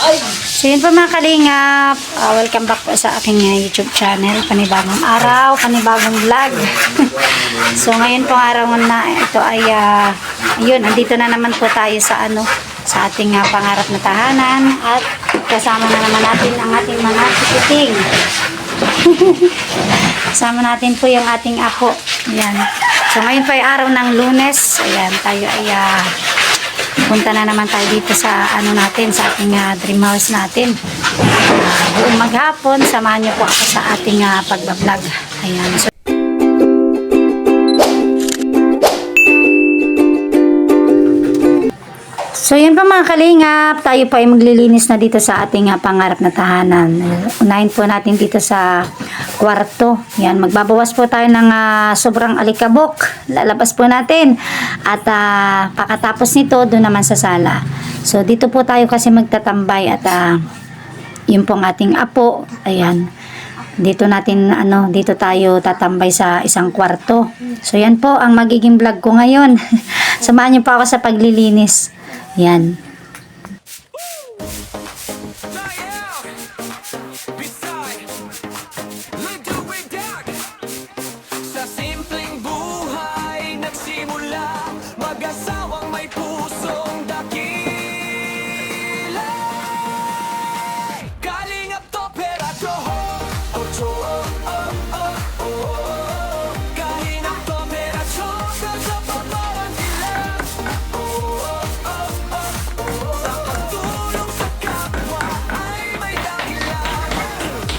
So yun po mga kalingap, welcome back po sa aking YouTube channel. Panibagong araw, panibagong vlog. So ngayon pong araw na ito ay yun, andito na naman po tayo sa sa ating pangarap na tahanan at kasama na naman natin ang ating mga tikiting. Kasama natin po yung ating apo. Ayan. So ngayon po ay araw ng Lunes. Ayan, tayo ay punta na naman tayo dito sa natin, sa ating dream house natin. Buong maghapon, samahan niyo po ako sa ating pagbablog. Ayan. So yan pa mga kalingap, tayo po ay maglilinis na dito sa ating pangarap na tahanan. Unahin po natin dito sa kwarto. Yan, magbabawas po tayo ng sobrang alikabok. Lalabas po natin. At pakatapos nito, doon naman sa sala. So dito po tayo kasi magtatambay at yun pong ating apo. Ayan. Dito natin dito tayo tatambay sa isang kwarto. So yan po ang magiging vlog ko ngayon. Samahan niyo po ako sa paglilinis. Yan. Sa simpleng buhay nagsimula, mag-asawang may pusong dakila. Kalingap to peracho, ocho, kahinap to peracho, sa papawan nila. Sa pagtulong sa kapwa ay may dahilan.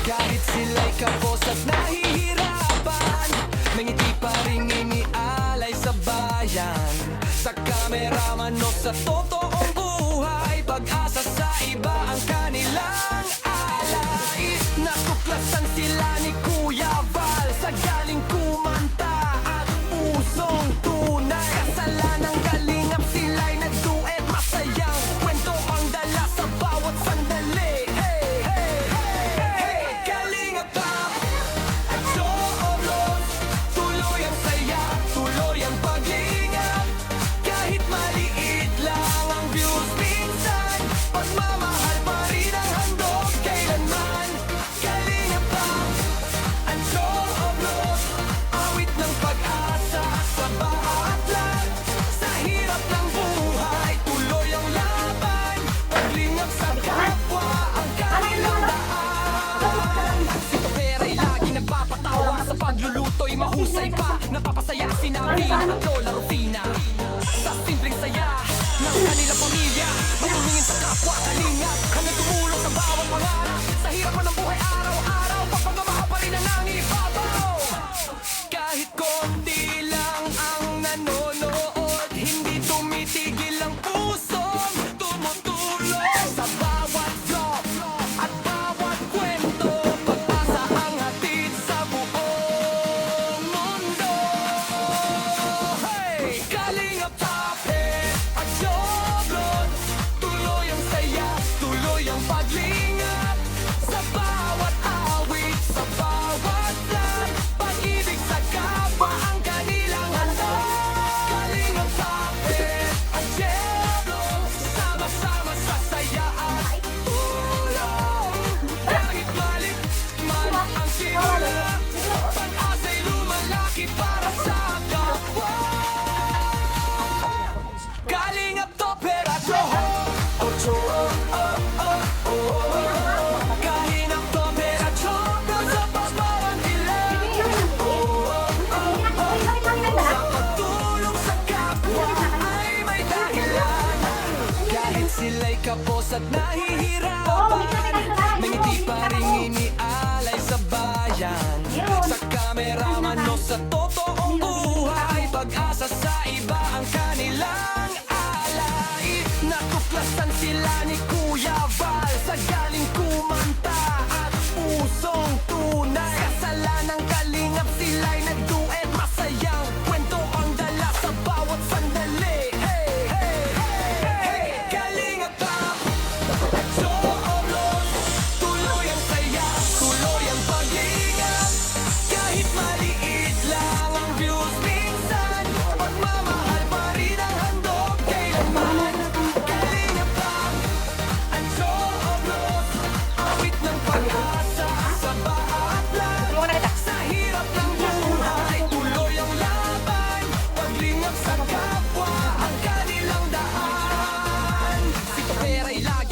Kahit sila'y kapos at nahihirapan, may ngiti pa rin inialay sa bayan. Sa kameraman o sa totoong buhay, pag-asa sa iba ang kanilang alay. Natuklasan sila ni Kuya Val sa galing kumanta at pusong tunay. Kasalanang kalingap sila'y nagduet, masayang kwento ang dala sa bawat sandali. Hey, hey, hey, hey, kalingap pop at Jooblos, tuloy ang saya, tuloy ang paglingap. Kahit maliit lang ang views minsan, pagmamahal pa rin ang handog kailanman. Kalingap pop at Jooblos, awit ng pag-asa sa bawat lag. Sa hirap ng buhay, tuloy ang laban, paglingap sa kapwa ang kanilang daan. Si Topera'y lagi nagpapatawa, sa pagluluto'y mahusay pa, napapasaya si Nabina at Lola Rufina. Sa simpleng saya ng kanilang pamilya, mayumingin sa kapwa kalingap, hanggang tumulong sa bawat pangarap. Sa hirap ng buhay araw-araw, pagpagmamahal pa rin ang nangibabaw. Kahit konti lang ang nanonood, hindi tumitigil ang pusong tumutulong. Sa bawat vlog at bawat kwento, pag-asa ang hatid sa buong mundo. Hey! Kalingap top at Joblon, tuloy ang saya, tuloy ang paglingap. Sa bawat awit, sa bawat plan, pag-ibig sa kapwa ang kanilang handog. Kalingap top at Joblon, sama-sama sa saya at tulong. Kahit malit man ang simula, pag-asa'y lumalaki para sa kapwa. Kalingap to peracho, ocho, kahinap to peracho, sa papawan nila. Sa pagtulong sa kapwa ay may dahilan. Kahit sila'y kapos at nahihirapan, may ngiti pa rin inialay sa bayan. Sa kameraman o sa totoong buhay, pag-asa sa iba ang kanilang alay. Natuklasan sila ni Kuya Val sa galing kumanta at pusong tunay. Kasalanang kalingap sila'y nagduet, masayang kwento ang dala sa bawat sandali. Hey, hey, hey, hey, kalingap pop at Jooblos, tuloy ang saya, tuloy ang paglingap. Kahit maliit lang ang views minsan, pagmamahal pa rin ang handog kailanman. Kalingap pop at Jooblos,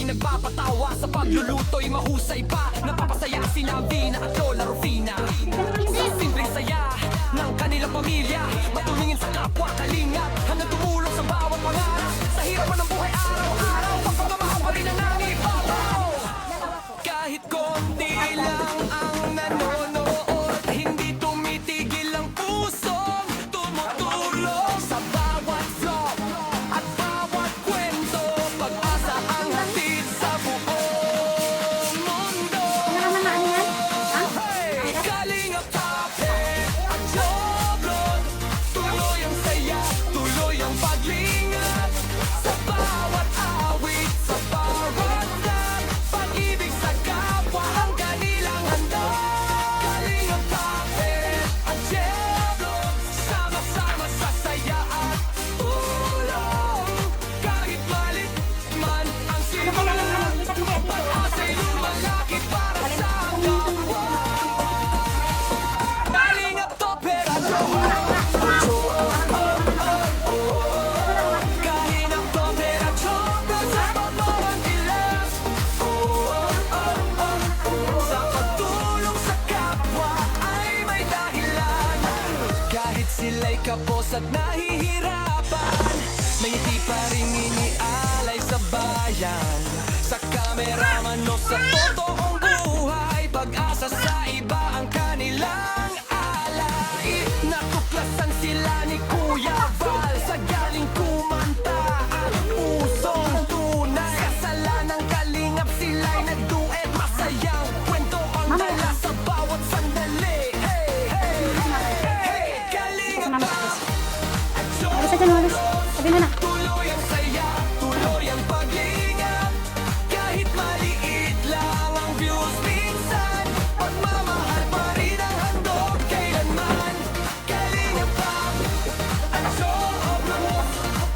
laging nagpapatawa Sa pagluluto'y mahusay pa Napapasaya sina Vina at Lola Rufina Sa simpleng saya ng kanilang pamilya Matulungin sa kapwa kalinga Hanggang tumulong sa bawat pangarap Sa hirapan ng buhay araw-araw Pagpamamahal pa rin ang nangibabaw Kahit konti lang ang nanonood Hindi tumitigil ang pusong tumutulong Sa bawat vlog at bawat kwento Pag-asa ang hatid sa buong mundo Hey! Kalingap Tapet at Joblon Tuloy ang saya, tuloy ang paglingat Sa bawat awit, sa bawat vlog Pag-ibig sa kapwa ang kanilang handog Kalingap Tapet at Joblon Sama-sama sa saya at tulong Kahit malit man ang simula Pag-asa'y lumalaki para sa kapwa Kalingap Tapet at Kahinap Tapet at Joblon Sa pagmamahal nila Sa pagtulong sa kapwa ay may dahilan Kahit sila'y kapos at nahihirapan May ngiti pa rin inialay sa bayan Sa kameraman o sa totoong buhay Pag-asa sa iba ang kanilang alay Natuklasan sila ni Kuya Val Sa galing kumanta at pusong tunay Kasalanang kalingap sila'y nagduet Masayang kwento ang dala sa bawat sandali Hey, hey, hey, hey Kalingap pa at Alis na dyan, alis. Sabi mo na. Tuloy ang saya, tuloy ang paglingap Kahit maliit lang ang views minsan Pagmamahal pa rin ang handog kailanman Kalingap pa at Joblon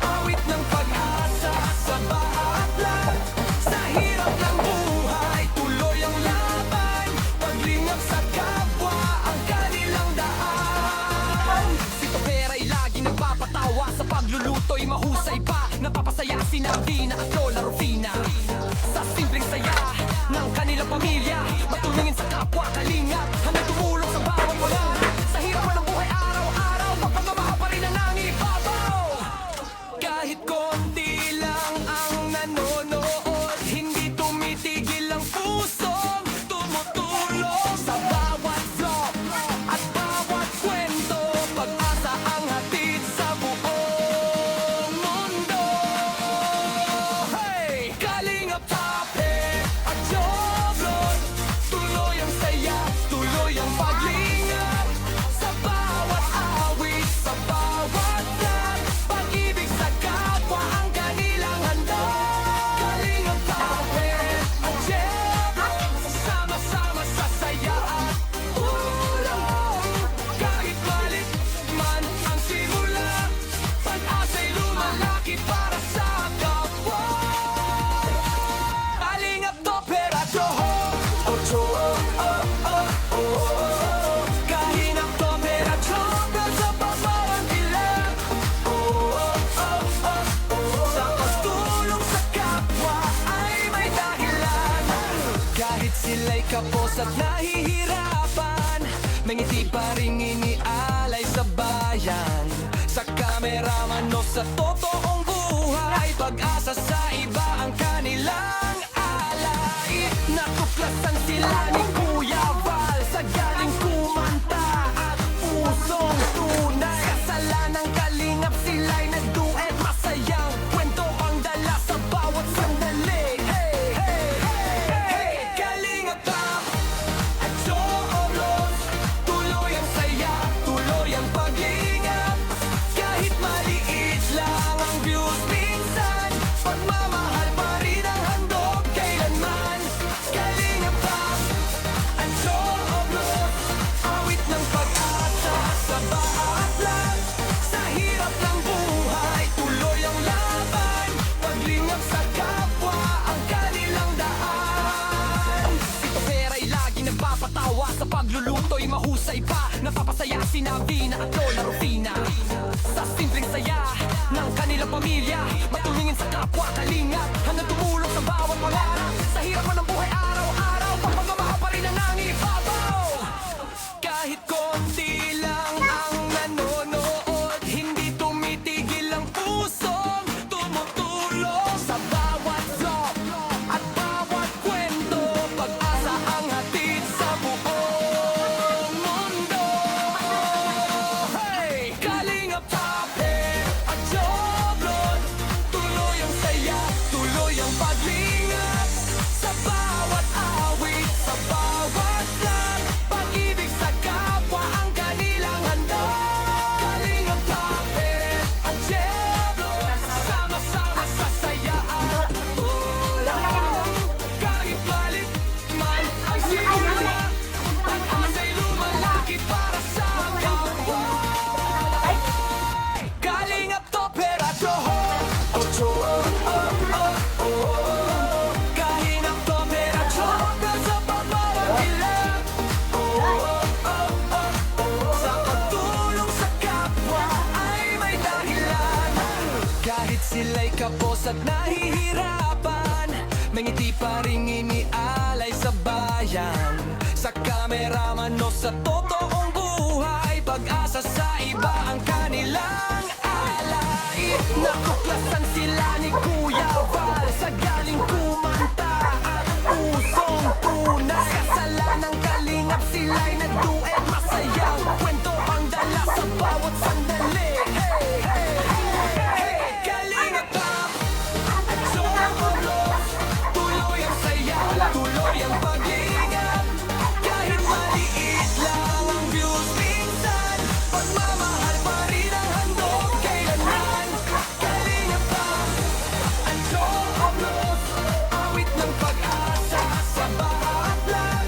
Awit ng pag-asa sa bawat vlog Sa hirap ng buhay, tuloy ang laban Paglingap sa kapwa ang kanilang daan Si Topera'y lagi nagpapatawa Sa pagluluto'y mahusay pa Napapasaya sina Vina at Lola Rufina Sa simpleng saya ng kanilang pamilya Matulungin sa kapwa kalingap Hanggang tumulong sa bawat pangarap Sa hirapan ng buhay araw-araw Pagpamamahal pa rin ang nangibabaw Kahit konti lang ang nanonood Hindi tumitigil ang pusong tumutulong Sa bawat vlog at bawat kwento Pag-asa ang hatid sa buong mundo Hey! Kalingap Tapet at Joblon Tuloy ang saya, tuloy ang paglingap Sa bawat awit, sa bawat vlog Pag-ibig sa kapwa ang kanilang handog Kalingap Tapet at Joblon Sama-sama sa saya at tulong Kahit malit man ang simula Pag-asa'y lumalaki para sa kapwa Kalingap Tapet at Kahinap Tapet at Joblon Sa pagmamahal nila Sa pagtulong sa kapwa ay may dahilan Kahit sila'y kapos at nahihirapan May ngiti pa rin inialay sa bayan Sa kameraman o sa totoong buhay Pag-asa sa iba ang kanilang alay Natuklasan sila ni Kuya Val Sa galing kumanta at pusong tunay Kasalanang kalingap sila'y nagduet Masayang kwento ang dala sa bawat sandali Hey, hey, hey, hey Kalingap pa at Joblon Tuloy ang saya, tuloy ang paglingap Kahit maliit lang ang views minsan Pagmamahal pa rin ang handog kailanman Kalingap pa at Joblon Awit ng pag-asa sa bawat vlog Sa hirap ng buhay, tuloy ang laban Paglingap sa kapwa ang kanilang daan Si Topera'y lagi nagpapatawa Sa pagluluto'y mahusay pa Napapasaya sina Vina at Lola Rufina Sa simpleng saya ng kanilang pamilya Matulungin sa kapwa kalingap Hanggang tumulong sa bawat mga sila'y kapos at nahihirapan. May ngiti pa ring inialay sa bayan, sa kameraman o sa totoong buhay. Pag-asa sa iba ang kanilang alay. Natuklasan sila ni Kuya Val sa galing kumanta at pusong tunay. Kasalanang kalingap sila'y nagduet, masayang kwento ang dala sa bawat sandali. Hey, hey, hey, Kalingap Rap at Chocoblos, tuloy ang saya, tuloy ang pag-iingat. Kahit maliit lang ang views minsan, pagmamahal pa rin ang handog kailanman. Kalingap Rap at Chocoblos, awit ng pag-asa sa bawat lag.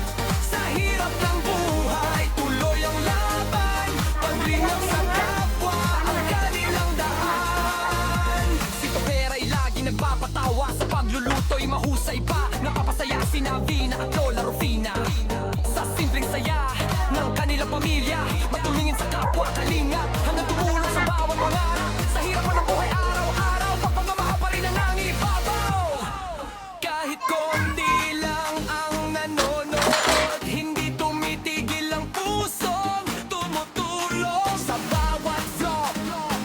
Sa hirap ng buhay, tuloy ang laban. Paglingap sa kapwa, ang kanilang daan. Si Topera'y lagi nagpapatawa, sa pagluluto'y mahusay pa. Napapasaya si Navina at Lola Rufina sa simpleng saya ng kanilang pamilya. Matulungin sa kapwa kalingap, hanggang tumulong sa bawat pangarap. Sa hirap ng buhay araw-araw, pagpamamahal pa rin ang nangibabaw. Kahit konti lang ang nanonood, hindi tumitigil ang pusong tumutulong. Sa bawat vlog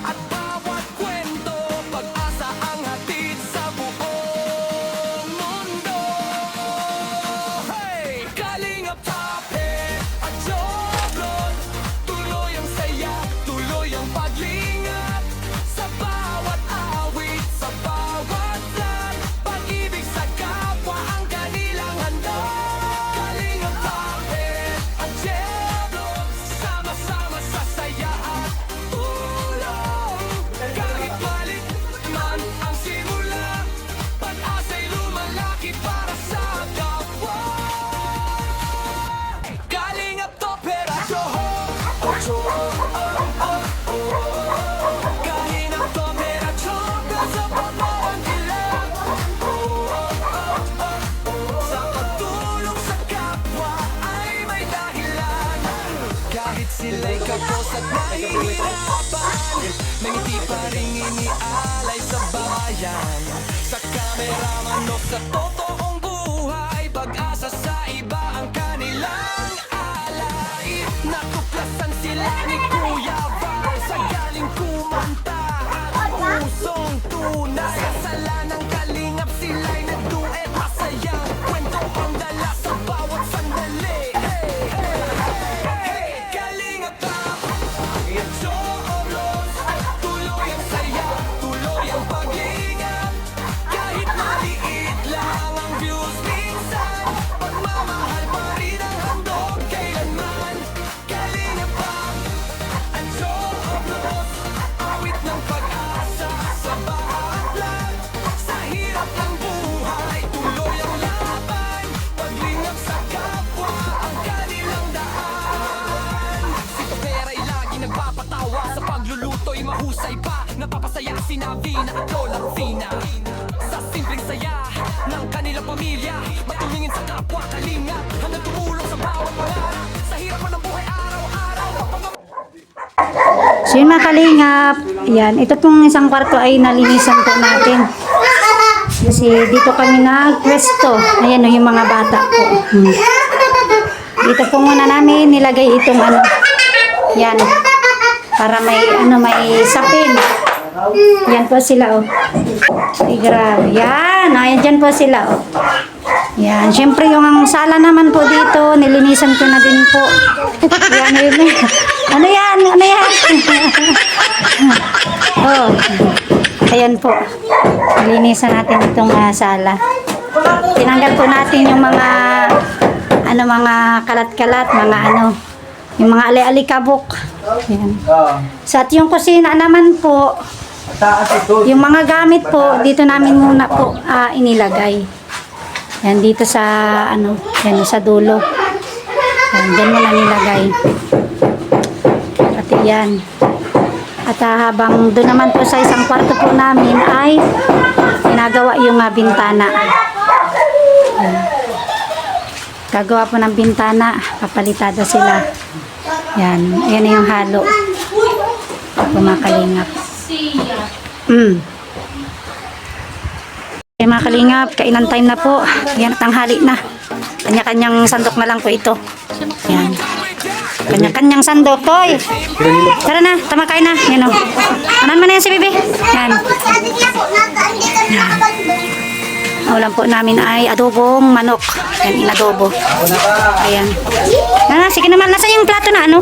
at bawat kwento, pag-asa ang hatid sa buong mundo. Hey! Kalingap Top Hit at Joblon, tuloy ang saya, tuloy ang paglingap. Sa bawat awit, sa bawat vlog, pag-ibig sa kapwa ang kanilang handog. Kalingap Top Hit at Joblon, sama-sama sa saya at tulong. Kahit malit man ang simula, pag-asa'y lumalaki para sa kapwa. Kalingap Toperatio, Kalingap Toperatio, kasabot mo ang dilag. Sa pagtulong sa kapwa ay may dahilan. Kahit sila'y kapos at nahihirapan, may ngiti pa rin inialay sa bayan, sa kameraman o sa totoong buhay. Pag-asa sa iba ang kanilang alay. Natuklasan sila ni Kuya Val sa galing kumanta at pusong tunay. Kasalanang kalingap sila'y nagduet, masayang kwento ang dala sa bawat sandali. Hey, hey, hey, Kalingap Rap at Chocoblos, tuloy ang saya, tuloy ang pag-iingat. Kahit maliit lang ang views minsan, pagmamahal pa rin ang handog kailanman. Kalingap Rap at Chocoblos, awit ng pag-asa sa bawat lag. Sa hirap ng buhay, tuloy ang laban. Paglingap sa kapwa, ang kanilang daan. Si Topera'y lagi nagpapatawa, sa pagluluto'y mahusay pa. Napapasaya si Navina at Lola Rufina sa simpleng saya ng kanilang pamilya. Matulungin sa kapwa kalingap, hanggang tumulong sa bawat pangarap. Sa hirap ng buhay araw-araw, So yun mga kalingap, yan, ito pong isang kwarto ay nalinisan po natin. Kasi dito kami nagpwesto. Ayan o, yung mga bata po. Dito po muna namin nilagay itong ano. Yan. Para may sapin. Yan po sila oh. Ay grabe. Yan. Ayan dyan po sila oh. Yan. Siyempre yung ang sala naman po dito, nilinisan ko na din po. Yan. Ano yan? Ano yan? Oh. Ayan po. Nilinisan natin itong sala. Tinanggal po natin yung mga mga kalat-kalat, yung mga ali-alikabok. Ayan. So at yung kusina naman po, yung mga gamit po, dito namin muna po inilagay. Yan dito sa yan sa dulo. Yan, dyan muna nilagay. At yan. At habang doon naman po sa isang kwarto po namin ay ginagawa yung bintana. Yan. Gagawa po ng bintana, papalitada sila. Yan, yan yung halo. Kumakalingap. mga kalingap, kainan time na po. Yan, tanghali na. Kanya-kanyang sandok na lang po ito. Yan. Kanya-kanyang sandok, Toy. Tara na, tama kain na. Yan o. Anan mo na yan si Bibi. Yan. Ulam po namin ay adobong manok. Yan, inadobo. Ayan. Sige naman, nasa yung plato na ano?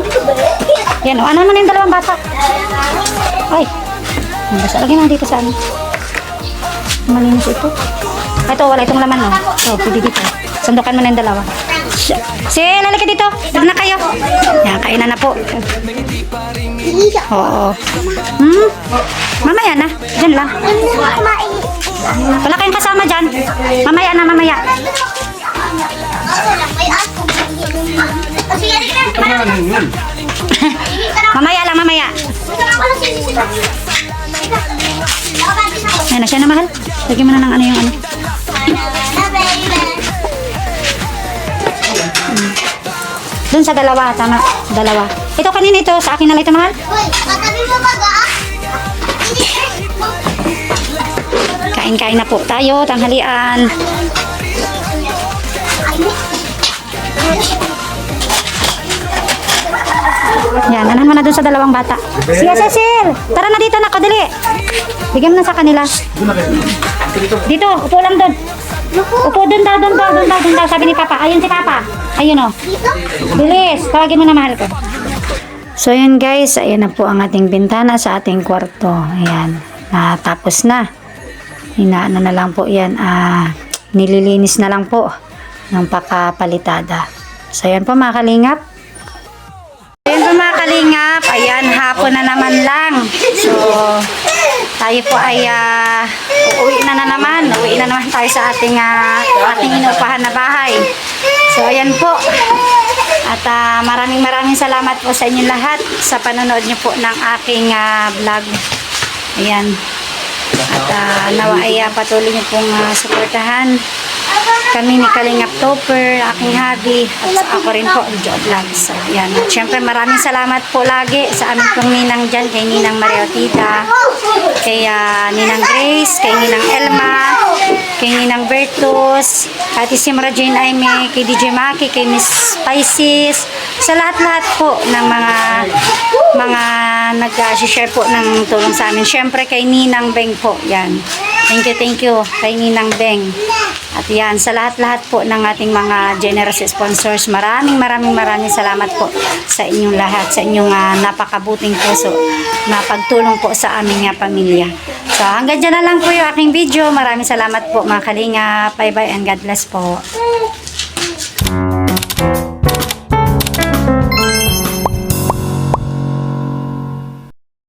Yan o, anan mo na yung dalawang bata. Ay. Basta lagi na dito sa ano. Malinis ito. Ito, wala itong laman, no? Oh, pwede dito. Sandukan mo na yung dalawa. Lalaki dito. Doon na kayo. Yan, kainan na po. Oo. Mamaya na. Diyan lang. Wala kayong kasama dyan. Mamaya na, mamaya. Mamaya lang, mamaya. Ayan na siya na, mahal. Lagyan mo na ng ano yung ano. Doon sa dalawa, tama. Dalawa. Ito kanina ito, sa akin na lang ito, mahal. Kain-kain na po tayo, tanghalian. Yan, nanan mo na doon sa dalawang bata. Sige, Cecil! Tara na dito, nakadali. Bigyan mo na sa kanila. Dito, upo lang doon. Upo doon daw, sabi ni Papa. Ayun si Papa. Ayun o. Bilis, tawagin mo na, mahal ko. So yun guys, ayan na po ang ating bintana sa ating kwarto. Ayan, natapos na. Inaano na lang po yan, nililinis na lang po ng pakapalitada. So ayan po mga kalingap. Ayan po mga kalingap, ayan, hapon na naman lang. So, tayo po ay uuwi na naman tayo sa ating inuupahan na bahay. So, ayan po. At maraming salamat po sa inyo lahat sa panonood niyo po ng aking vlog. Ayan. At nawa ay patuloy niyo pong suportahan kami ni Kalingap Topper, aking hubby, at ako rin po, Joe Vlogs. So, yan. At syempre, maraming salamat po lagi sa aming pong ninang dyan, kay Ninang Maria Otita, kay Ninang Grace, kay Ninang Elma, kay Ninang Bertus, kay Simra Jane Aime, kay DJ Maki, kay Miss Spices, sa lahat-lahat po ng mga nag-share po ng tulong sa amin. Syempre, kay Ninang Beng po, yan. Thank you kay Ninang Beng. At yan, sa lahat-lahat po ng ating mga generous sponsors, maraming salamat po sa inyong lahat, sa inyong napakabuting puso na pagtulong po sa aming pamilya. So, hanggang dyan na lang po yung aking video. Maraming salamat po mga Kalinga. Bye-bye and God bless po.